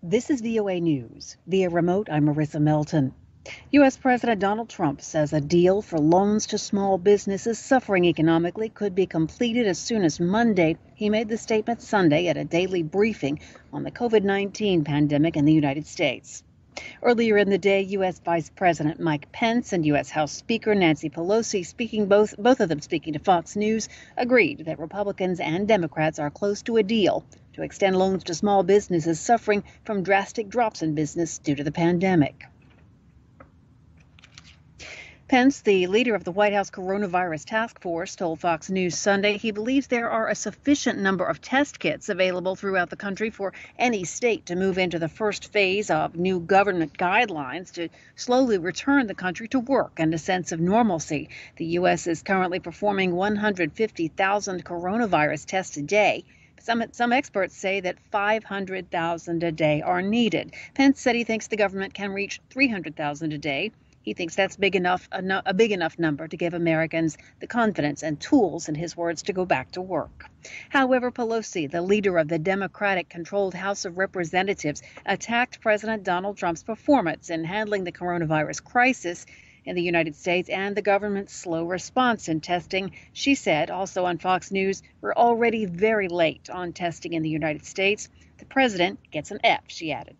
This is VOA News. Via remote, I'm Marissa Melton. U.S. President Donald Trump says a deal for loans to small businesses suffering economically could be completed as soon as Monday. He made the statement Sunday at a daily briefing on the COVID-19 pandemic in the United States. Earlier in the day, U.S. Vice President Mike Pence and U.S. House Speaker Nancy Pelosi, both of them speaking to Fox News, agreed that Republicans and Democrats are close to a deal to extend loans to small businesses suffering from drastic drops in business due to the pandemic. Pence, the leader of the White House coronavirus task force, told Fox News Sunday he believes there are a sufficient number of test kits available throughout the country for any state to move into the first phase of new government guidelines to slowly return the country to work and a sense of normalcy. The U.S. is currently performing 150,000 coronavirus tests a day. Some experts say that 500,000 a day are needed. Pence said he thinks the government can reach 300,000 a day. He thinks that's a big enough number to give Americans the confidence and tools, in his words, to go back to work. However, Pelosi, the leader of the Democratic-controlled House of Representatives, attacked President Donald Trump's performance in handling the coronavirus crisis in the United States and the government's slow response in testing. She said, also on Fox News, we're already very late on testing in the United States. The president gets an F, she added.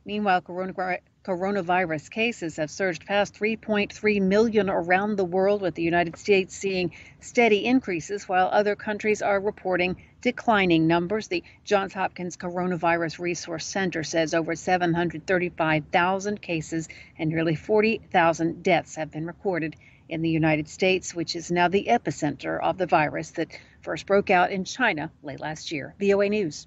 Meanwhile, coronavirus cases have surged past 3.3 million around the world, with the United States seeing steady increases while other countries are reporting declining numbers. The Johns Hopkins Coronavirus Resource Center says over 735,000 cases and nearly 40,000 deaths have been recorded in the United States, which is now the epicenter of the virus that first broke out in China late last year. VOA News.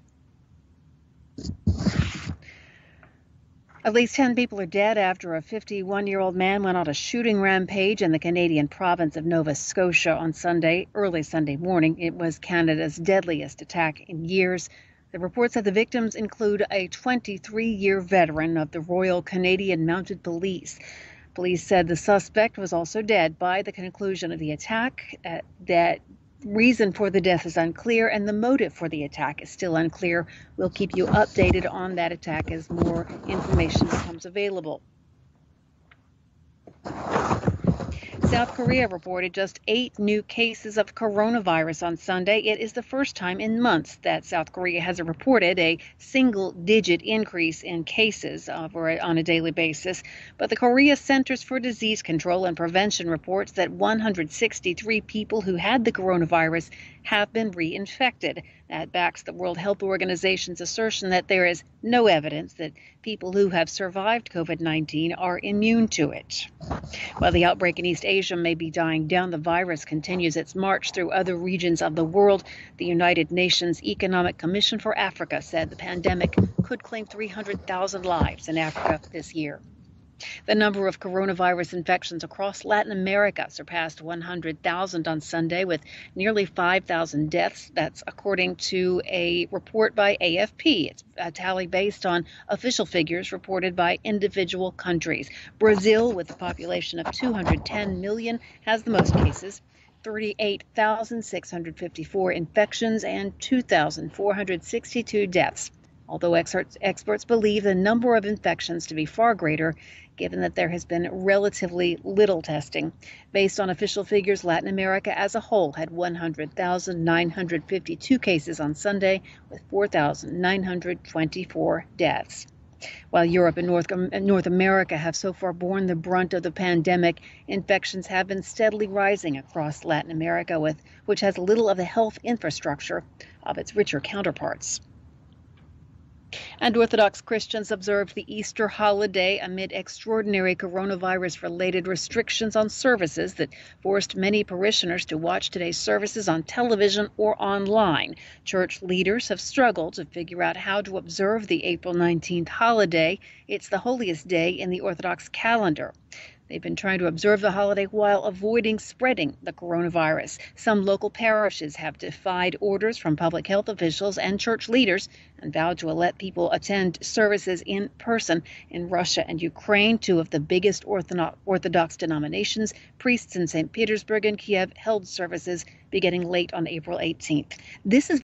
At least 10 people are dead after a 51-year-old man went on a shooting rampage in the Canadian province of Nova Scotia on early Sunday morning. It was Canada's deadliest attack in years. The reports of the victims include a 23-year veteran of the Royal Canadian Mounted Police. Police said the suspect was also dead by the conclusion of the attack. That reason for the death is unclear, and the motive for the attack is still unclear. We'll keep you updated on that attack as more information becomes available. South Korea reported just 8 new cases of coronavirus on Sunday. It is the first time in months that South Korea has reported a single-digit increase in cases on a daily basis. But the Korea Centers for Disease Control and Prevention reports that 163 people who had the coronavirus have been reinfected. That backs the World Health Organization's assertion that there is no evidence that people who have survived COVID-19 are immune to it. While the outbreak in East Asia may be dying down, the virus continues its march through other regions of the world. The United Nations Economic Commission for Africa said the pandemic could claim 300,000 lives in Africa this year. The number of coronavirus infections across Latin America surpassed 100,000 on Sunday, with nearly 5,000 deaths. That's according to a report by AFP. It's a tally based on official figures reported by individual countries. Brazil, with a population of 210 million, has the most cases. 38,654 infections and 2,462 deaths. Although experts believe the number of infections to be far greater, given that there has been relatively little testing. Based on official figures, Latin America as a whole had 100,952 cases on Sunday, with 4,924 deaths. While Europe and North America have so far borne the brunt of the pandemic, infections have been steadily rising across Latin America, which has little of the health infrastructure of its richer counterparts. And Orthodox Christians observed the Easter holiday amid extraordinary coronavirus-related restrictions on services that forced many parishioners to watch today's services on television or online. Church leaders have struggled to figure out how to observe the April 19th holiday. It's the holiest day in the Orthodox calendar. They've been trying to observe the holiday while avoiding spreading the coronavirus. Some local parishes have defied orders from public health officials and church leaders and vowed to let people attend services in person. In Russia and Ukraine, two of the biggest Orthodox denominations, priests in St. Petersburg and Kiev, held services beginning late on April 18th. This is